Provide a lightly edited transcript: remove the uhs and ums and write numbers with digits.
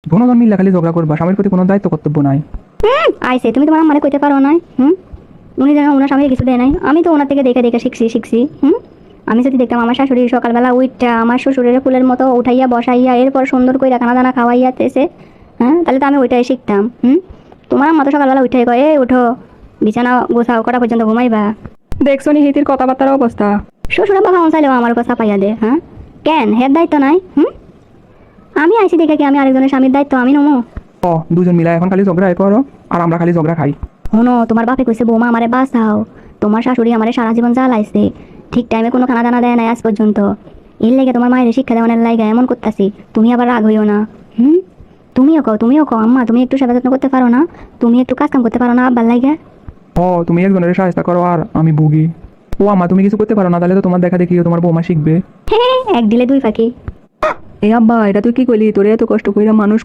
দুজন মিল্লা খালি ঝগড়া করবা, স্বামীর প্রতি কোনো দায়িত্ব কর্তব্য নাই। আইসে তুমি তোমার আম্মারে কইতে পারো না? উনি যেন ওনার স্বামীকে কিছু দেয় নাই, আমি তো ওনার থেকে দেখে দেখে শিখছি। আমি যদি দেখতাম আমার শাশুড়ি সকালবেলা উঠটা আমার শ্বশুরের ফুলের মতো উঠাইয়া বসাইয়া এরপর সুন্দর করে খানা দানা খাওয়াইয়াতেছে, তাহলে তো আমি ওইটাই শিখতাম। তোমার আম্মা তো সকালবেলা উঠে কয় এই উঠো বিছানা গোছাও কটা পর্যন্ত ঘুমাইবা। দেখছো নি হিতির কথাবার্তার অবস্থা। শ্বশুরা বাবা চাইলেও আমার কথা পাইয়া দে, কেন হের দায়িত্ব নাই? আমি আইসি দেখে কি আমি আরেকজনের স্বামীর দায়িত্ব আমি নমো? দুজন মিলা এখন খালি ঝগড়া করো আর আমরা খালি ঝগড়া খাই। শোনো, তোমার বাপে কইছে বৌমা আমারে বাঁচাও, তোমার শাশুড়ি আমারে সারা জীবন জ্বালাইছে, ঠিক টাইমে কোনো খানা দানা দেয় নাই আজ পর্যন্ত। এর লেগে তোমার মায়ের শিক্ষা দেওয়ানের লাইগা এমন করতাছি, তুমি আবার রাগ হইও না। তুমিও কও আম্মা, তুমি একটু সেবা যত্ন করতে পারো না? তুমি একটু কাজ কাম করতে পারো না আব্বার লাইগা? তুমি একজনের সাহায্য করো আর আমি ভুগি। ও আম্মা তুমি কিছু করতে পারো না, তাহলে তো তোমার দেখা দেখি তোমার বৌমা শিখবে। এক দিলে দুই পাখি। এই আব্বা, এটা তুই কি কইলি? তোরে এত কষ্ট কইরা মানুষ